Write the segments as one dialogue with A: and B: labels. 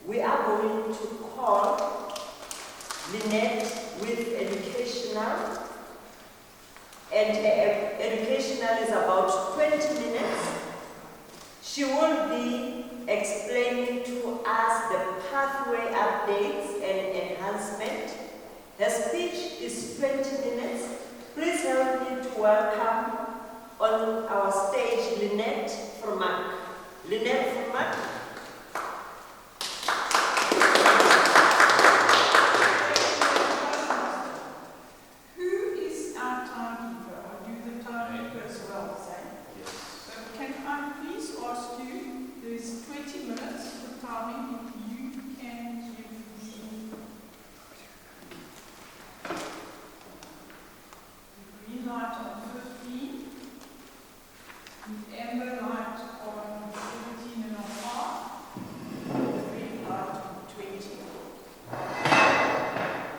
A: we are going to call Lynnette with educational, and her educational is about 20 minutes. She will be explaining to us the pathway updates and enhancement. Her speech is 20 minutes. Please help me to welcome on our stage Lynnette Vermaak. Lynnette Vermaak.
B: Who is our timekeeper? Are you the timekeeper as well, Sam?
C: Yes.
B: So can I please ask you, there's 20 minutes for timing, if you can give me the green light on 15, the amber light on 17 and a half, and the green light on 20.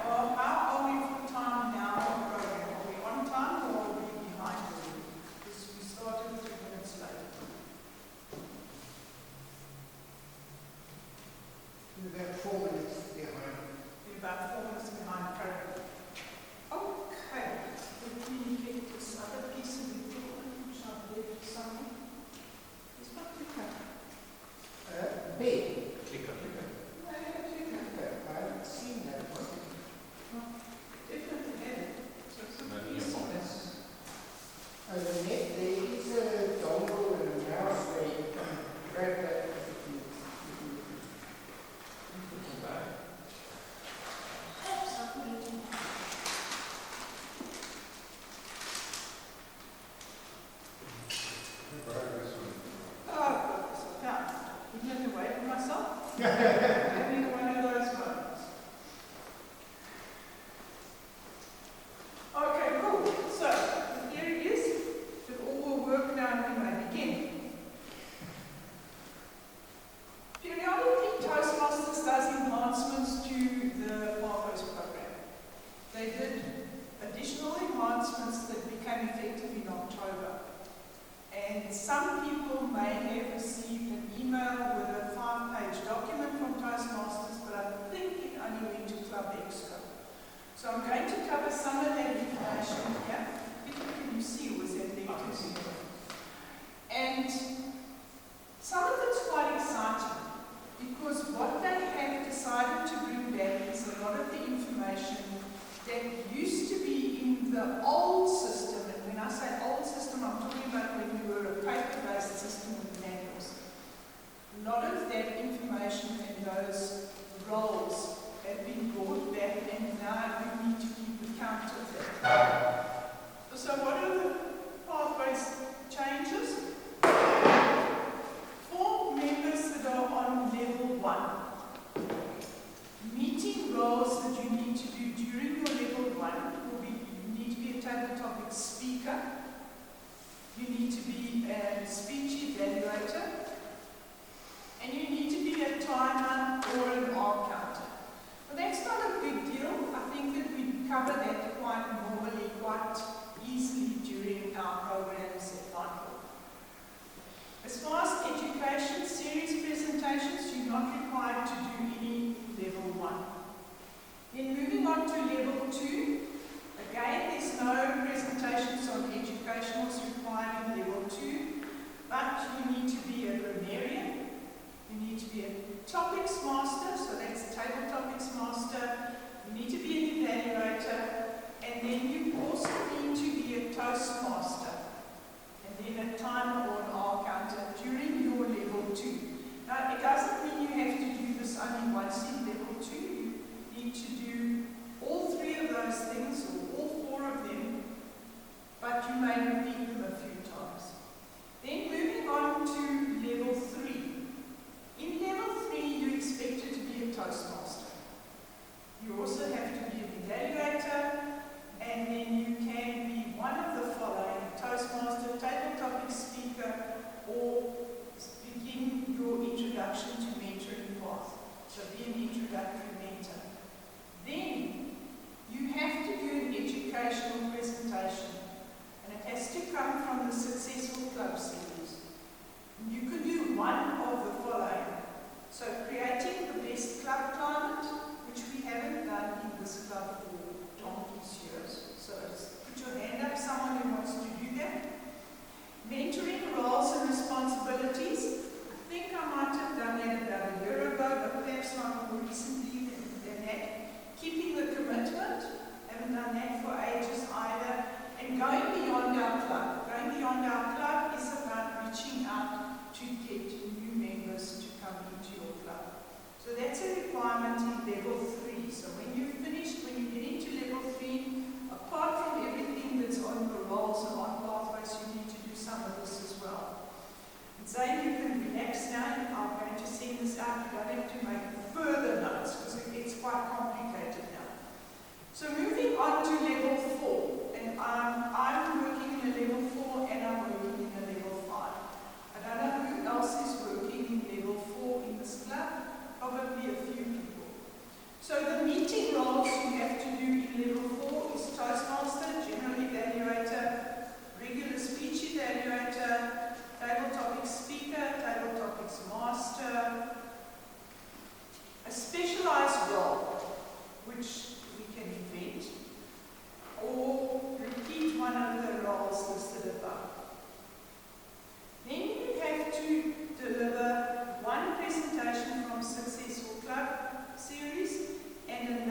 B: How are we for time now on the program? Are we on time or are we behind? Because we started 3 minutes late.
D: We're about 4 minutes behind.
B: We're about 4 minutes behind the program. Okay, let me get this other piece of equipment which I've left somewhere. It's not clicker.
D: B.
C: Clicker.
B: No, clicker.
D: I haven't seen that one.
B: Definitely had it. So it's not
C: Maybe
B: easy.
C: your phone.
D: Lynnette, there is a dongle and a mouse where you can grab that if you
B: Submitting. Oh, goodness, I couldn't have away from myself. Having one of those moments. Okay, cool. So, the theory is that all will work now and we may begin. Periodically, Toastmasters does enhancements to the Pathways program. They did additional enhancements that became effective in October. And some people may have received an email with a 5-page document from Toastmasters, but I think it only went to Club Extra. So I'm going to cover some of that information here. Can you see was that lectures? And some of it's quite exciting because what they have decided to bring back is a lot of the information that used to be in the old system. And when I say old system, I'm talking about when we were a paper-based system with manuals. A lot of that information and those roles have been brought back, and now we need to keep account of that. So what are the pathways changes? For members that are on level 1, meeting roles that you need to do during your level 1 will be, you need to be a table topic speaker, you need to be a speech evaluator, and you need to be a timer or an R counter. Well, that's not a big deal. I think that we cover that quite normally, quite easily during our programs at Vital. As far as education, series presentations, you're not required to do any level 1. Then moving on to level 2, again, there's no presentations on educationals required in level 2, but you need to be a grammarian, you need to be a topics master, so that's a table topics master, you need to be an evaluator, and then you also need to be a Toastmaster, and then a timer or an R counter during your level 2. Now, it doesn't mean you have to do this only once in level 2. You need to do all 3 of those things, or all 4 of them, but you may repeat them a few times. Then moving on to level 3. In level 3, you're expected to be a Toastmaster. You also have to be an evaluator, and then you can be one of the following: Toastmaster, table topic speaker, or begin your introduction to mentoring path. So be an introductory mentor. Then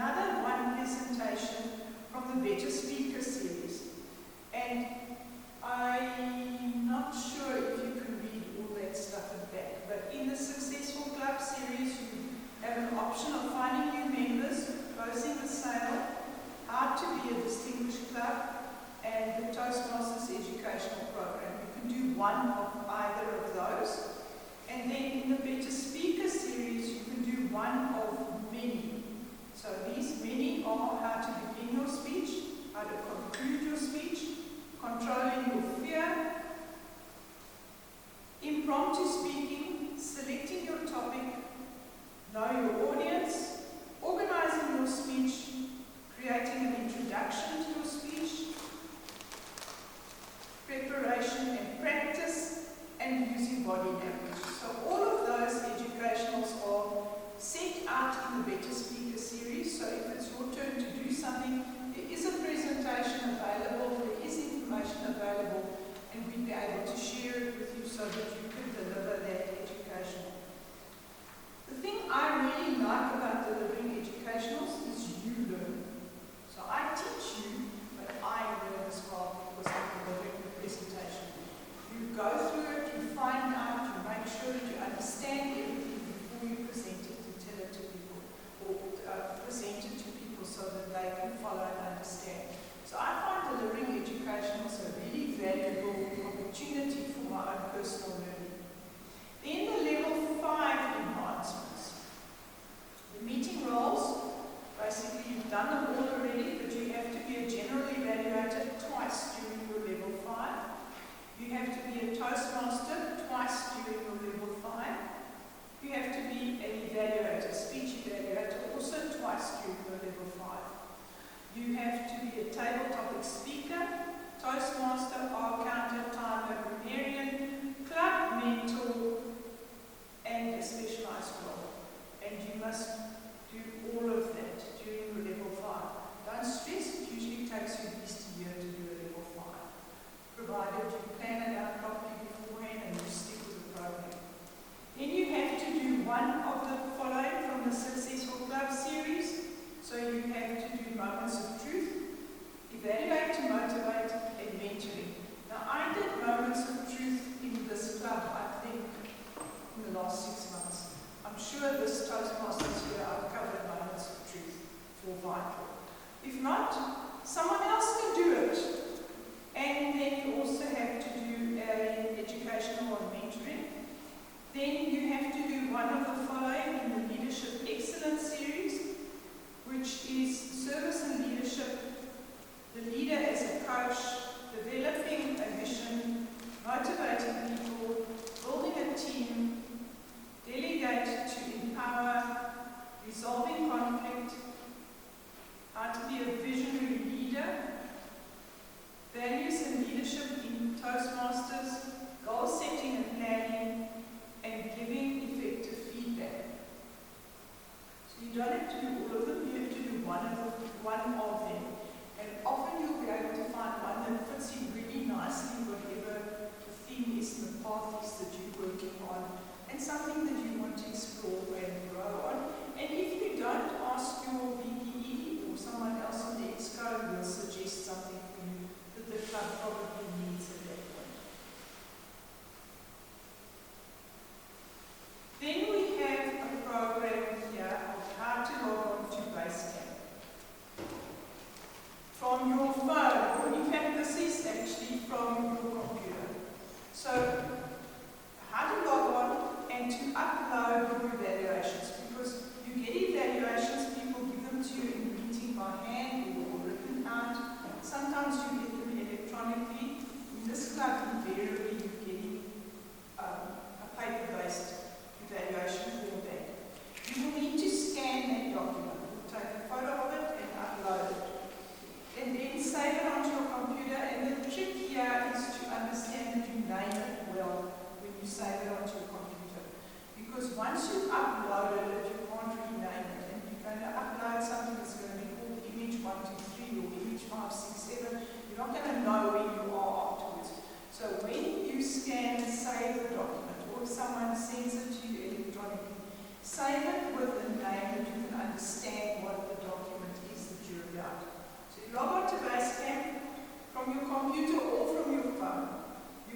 B: another one presentation from the Better Speaker series. And I'm not sure if you can read all that stuff at the back, but in the Successful Club series, you have an option of finding new members, closing the sale, how to be a distinguished club, and the Toastmasters educational program. You can do one of either of those. And then in the Better Speaker series, you can do one of many. So these many are how to begin your speech, how to conclude your speech, controlling your fear, impromptu speaking, selecting your topic, know your audience, organizing your speech, creating an introduction to your speech, preparation and practice, and using body language. So all of those educationals are set out in the Better Speaker series. So if it's your turn to do something, there is a presentation available, there is information available, and we'd be able to share it with you so that you can deliver that education. The thing I really like about delivering educationals is you learn. So I teach you, but I learn as well because I'm delivering the presentation. You go through it, you find out, you make sure that you understand everything before you present it and tell it to people, or present it to people so that they can follow and understand. So I find delivering education is a really valuable opportunity for my own personal learning. Then the level 5 enhancements. The meeting roles, basically you've done them all already, but you have to be a general evaluator twice during your level 5. You have to be a Toastmaster twice during your level 5. You have to be an evaluator, speech evaluator, also twice during your level 5. You have to be a table topic speaker, Toastmaster, R-counter, timer, grammarian, club mentor, and a specialized role. And you must do all of that during your level 5. Don't stress, it usually takes you at least a year to do a level 5, provided you plan it out properly beforehand and you stick to the program. Then you have to do one of the following from the Successful Club series. So you have to do moments of truth, evaluate to motivate, and mentoring. Now I did moments of truth in this club, I think, in the last 6 months. I'm sure this Toastmasters year I've covered moments of truth for Vital. If not, someone else can do it. And then you also have to do an educational and mentoring. Then you have to do one of the following in the Leadership Excellence series, which is service and leadership, the leader as a coach, developing a mission, motivating people, building a team, delegate to empower, resolving conflict, how to be a visionary leader, values and leadership in Toastmasters, goal setting and planning, and giving effective feedback. So you don't have to do all of them, you have to do one of them. And often you'll be able to find one that fits in really nicely, whatever the theme is and the path is that you're working on, and something that you want to explore and grow on. And if you don't, ask your VPE or someone else on the EXCO who will suggest something for you that the club probably needs at that point. Then we have a program here of how to log on to Basecamp. From your phone, or in fact this is actually from your computer. So, how to log on and to upload your evaluations.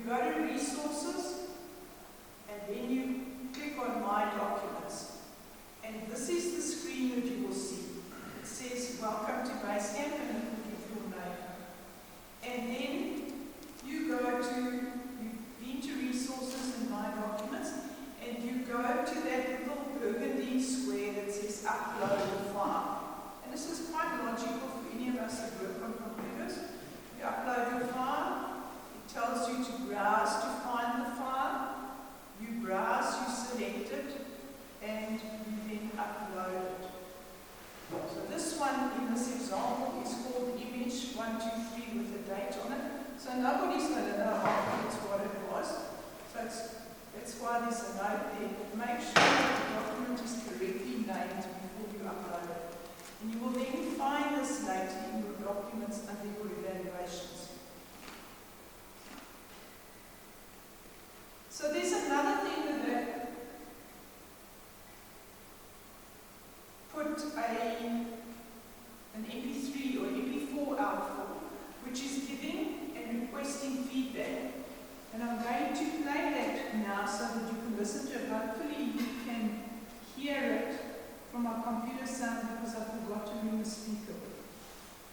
B: You go to Resources, and then you click on My Documents. And this is the screen that you will see. It says, Welcome to Basecamp, and it will give your name. And then you go to, you've been to Resources and My Documents, and you go to that little burgundy square that says Upload the File. And this is quite logical for any of us that work on computers. You upload your file, it tells you to browse to find the file. You browse, you select it, and you then upload it. So this one in this example is called image 123 with a date on it. So nobody's going to know afterwards what it was. So that's why there's a note there. Make sure that the document is correctly named before you upload it. And you will then find this later in your documents under your evaluations. So there's another thing that they put an MP3 or MP4 out for, which is giving and requesting feedback. And I'm going to play that now so that you can listen to it. Hopefully you can hear it from our computer sound because I forgot to bring the speaker.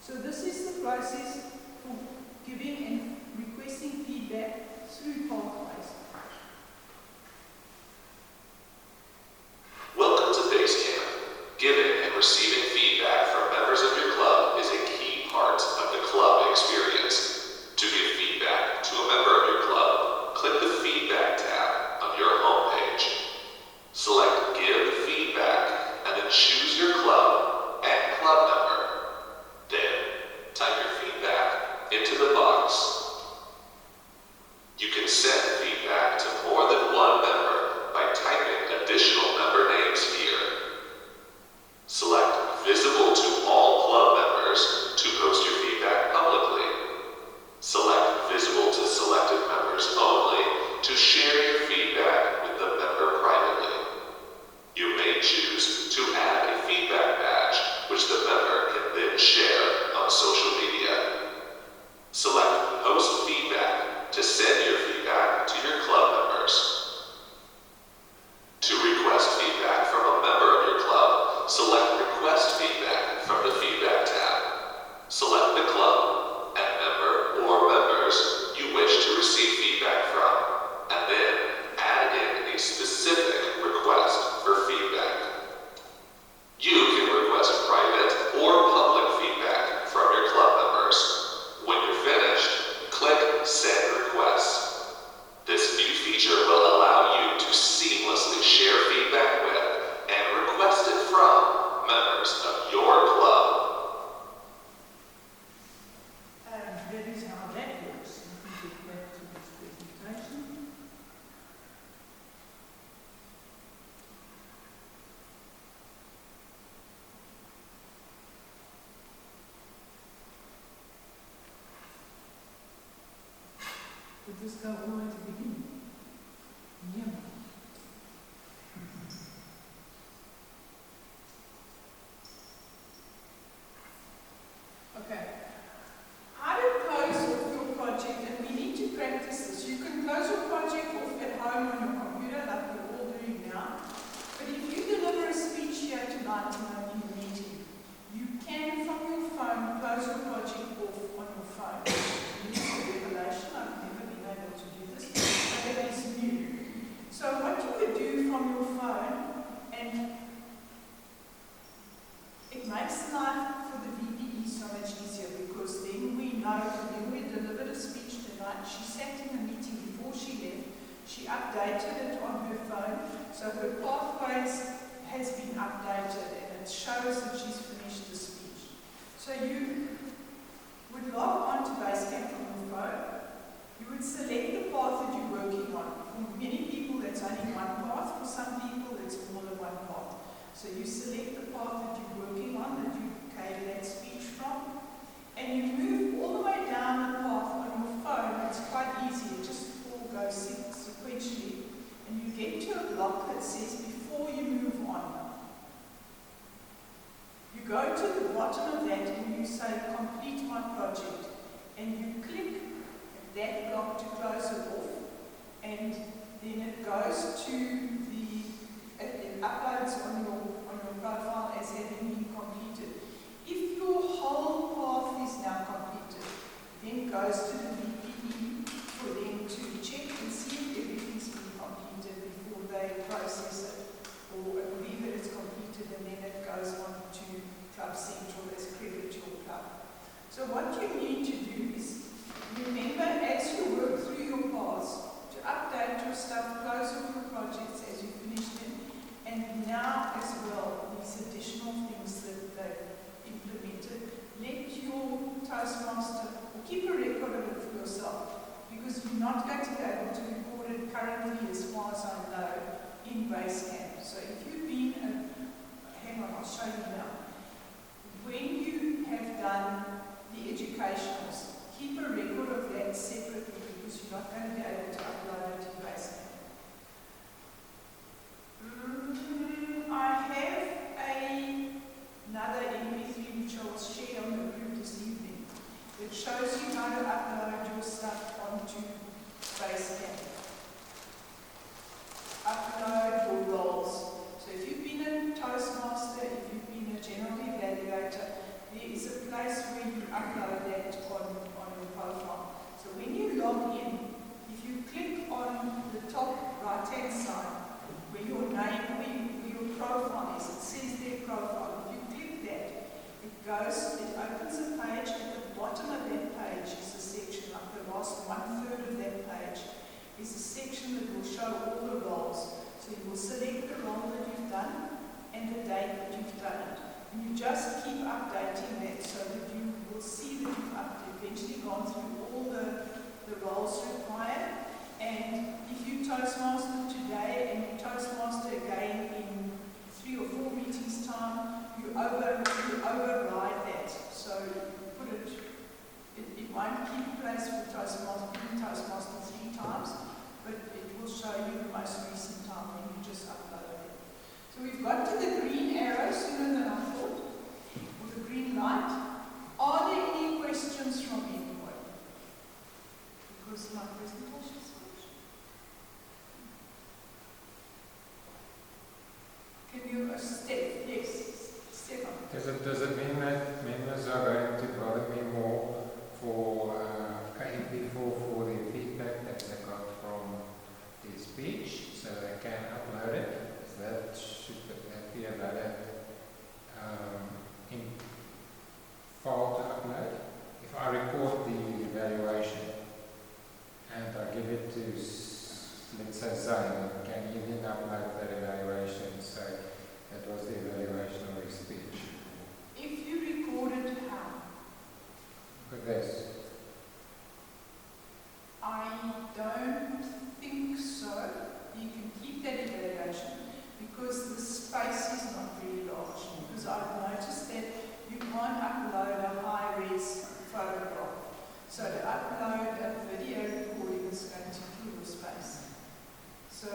B: So this is the process for giving and requesting feedback through pathways.
C: Welcome to Basecamp. Giving and receiving feedback from members of your club is a key part of the club experience. To give feedback to a member of your club, click the Feedback tab on your homepage. Select Give Feedback and then choose your club and club number. Then, type your feedback into the box. You can send feedback to more than one member by typing additional member names here. Select Visible to all club members to post your feedback publicly. Select Visible to selected members only to share your feedback with the member privately. You may choose to add a feedback badge, which the member can then share on social media. Select Post Feedback to send your feedback to your club members. To request feedback from a member of your club, select Request Feedback from the Feedback tab. Select the club and member or members you wish to receive feedback from, and then add in a specific request for feedback. You can request private or public feedback from your club members. When you're finished, click Send Request. This new feature will allow you to seamlessly share feedback with and request it from members of your club.
B: That is how that works. Let me get back to this presentation. Did this go all the way to the beginning? Yeah. Okay. How to close off your project, and we need to practice this. You can close your project off at home on your computer, like we're all doing now. But if you deliver a speech here tonight in the meeting, you can, from your phone, close your project off on your phone. This is a revelation. I've never been able to do this, but it is new. So what you could do from your phone, and it makes life for the VPE so much easier, because then we know that when we delivered a speech tonight, she sat in the meeting before she left, she updated it on her phone, so her pathways has been updated and it shows that she's finished the speech. So you would log on to Basecamp from your phone, you would select the path that you're working on. For many people that's only one path, for some people it's more than one path. So you select the path that you're working on, that you gave that speech from, and you move all the way down the path on your phone. It's quite easy, it just all goes sequentially, and you get to a block that says before you move on. You go to the bottom of that and you say complete my project, and you click, and that block to close it off, and then it goes to it uploads on your profile as having been completed. If your whole path is now completed, then it goes to the VPE for them to check and see if everything's been completed before they process it, or believe that it's completed, and then it goes on to Club Central as credit to your club. So what you need to do is remember, as you work through your paths, to update your stuff, close off your projects as you finish them, and now as well, these additional things that they've implemented, let your Toastmaster, or keep a record of it for yourself, because you're not going to be able to record it currently, as far as I know, in Basecamp. So if you've been, hang on, I'll show you now. When you have done the educationals, keep a record of that separately, because you're not going to be able to upload it to Basecamp. I have another MP3 which I will share on the group this evening that shows you how to upload your stuff onto Basecamp. Upload your roles. So if you've been a Toastmaster, if you've been a general evaluator, there is a place where you upload that on your profile. So when you log in, if you click on the top right-hand side, where your name, where your profile is, it says their profile. If you click that, it opens a page. At the bottom of that page is a section, like the last 1/3 of that page, is a section that will show all the roles. So you will select the role that you've done and the date that you've done it. And you just keep updating that so that you will see that you've eventually gone through all the roles required. And if you Toastmaster today and you Toastmaster again in 3 or 4 meetings time, you override that. So you put it won't keep place for Toastmaster 3 times, but it will show you the most recent time when you just upload it. So we've got to the green arrow sooner than I thought, or the green light. Are there any questions from anyone? Because my presentation is finished. Can you step? Yes, Stefan.
E: Does it mean that members are going to bother me more for MP4 for the feedback that they got from the speech, so they can upload it? Should that be a valid file to upload? If I record the evaluation and I give it to, let's say, Zane, can you then upload that evaluation? So that was the evaluation of his speech.
B: If you recorded how?
E: With this.
B: I don't think so. You can keep that evaluation because the space is not very large. Because I've noticed that you can't upload a high-res photograph. So to upload a video recording is going to kill your space. So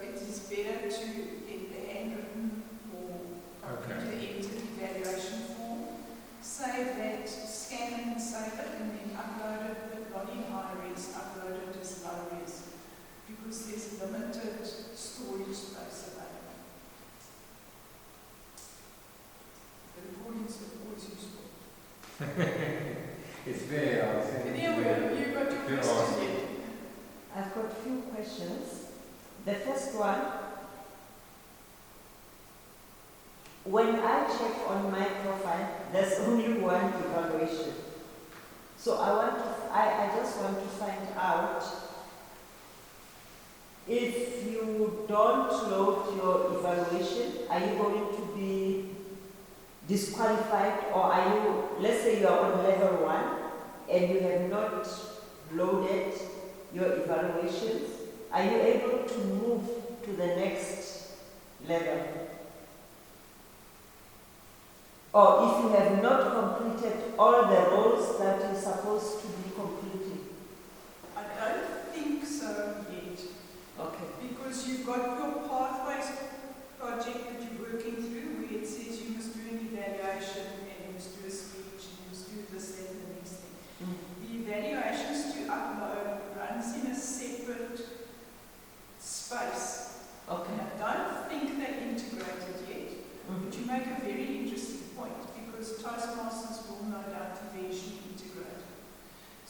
B: it is better to get the handwritten or computer-entered evaluation form, save that, scan it and save it, and then upload it, but not in high-res, upload it as low-res, because there's limited storage space available. The recordings are always useful.
E: It's there, I'll send it to you.
B: You've got your question yet?
A: I've got a few questions. The first one, when I check on my profile, there's only one evaluation. So I just want to find out if you don't load your evaluation, are you going to be disqualified, or are you, let's say you are on level 1 and you have not loaded your evaluations, are you able to move to the next level? Or if you have not completed all the roles that you're supposed to be completing?
B: I don't think so yet.
A: Okay.
B: Because you've got your pathways project that you're working through, where it says you must do an evaluation and you must do a speech and you must do this, that, and the next thing. The evaluations to upload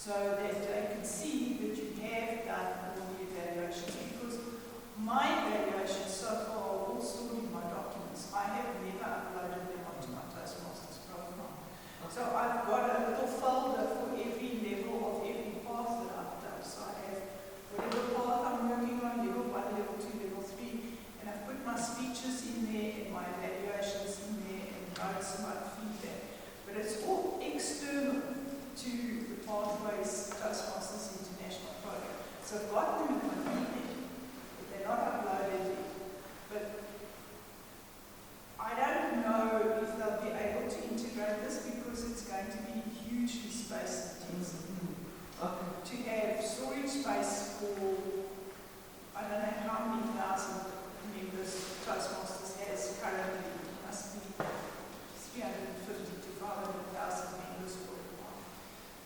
B: so that they can see that you have done all the evaluations, because my evaluations so far are all stored in my documents. I have never uploaded them onto my Toastmasters profile. So I've got a little folder for every level of every path that I've done. So I have whatever path I'm working on, level 1, level 2, level 3, and I've put my speeches in there and my evaluations in there and notes about feedback. But it's all external to the Pathways Toastmasters International program. So I've got them in my email, but they're not uploaded yet. But I don't know if they'll be able to integrate this because it's going to be hugely space intensive. To have storage space for, I don't know how many thousand members Toastmasters has currently. It must be 350 to 500,000 members worldwide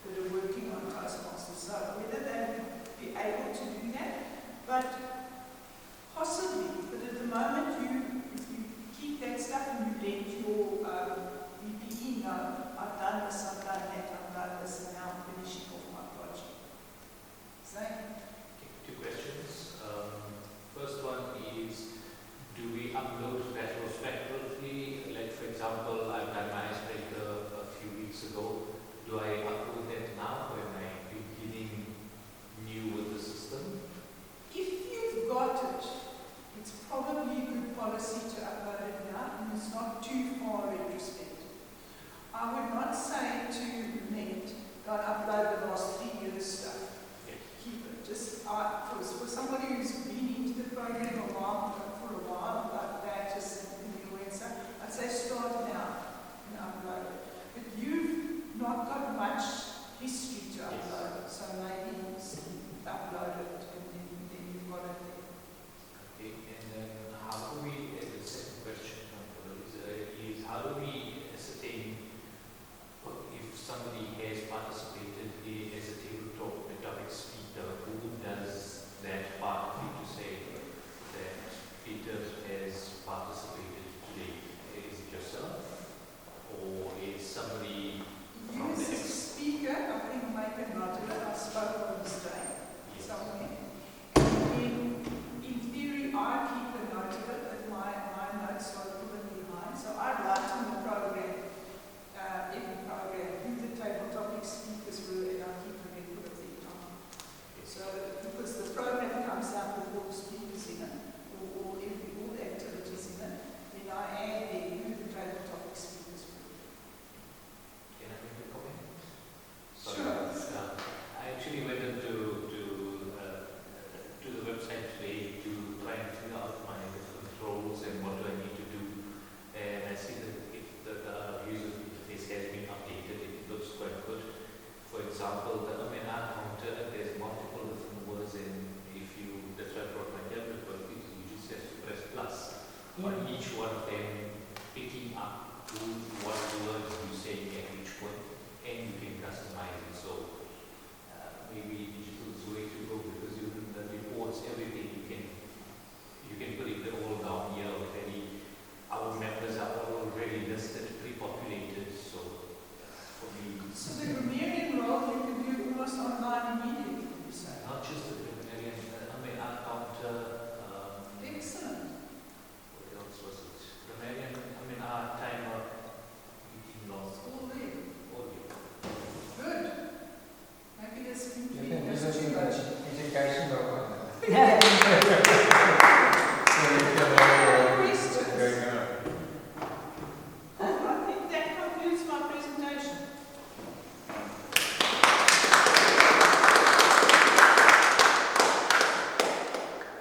B: that are working on Toastmasters. So whether they'll be able to do that, but possibly. But at the moment, if you keep that stuff and you let your VPE know, I've done this, I've done that, I've done this, and now I'm finishing off my project. Zane?
F: Two questions. First one is, do we upload retrospectively? Like, for example, I've done my icebreaker a few weeks ago. Do I upload that now, or am I beginning new with the system?
B: If you've got it, it's probably a good policy to upload it now, and it's not too far retrospective. I would not say to Lynnette, go and upload the last 3 years stuff.
F: Yeah.
B: Keep it. Just for somebody who's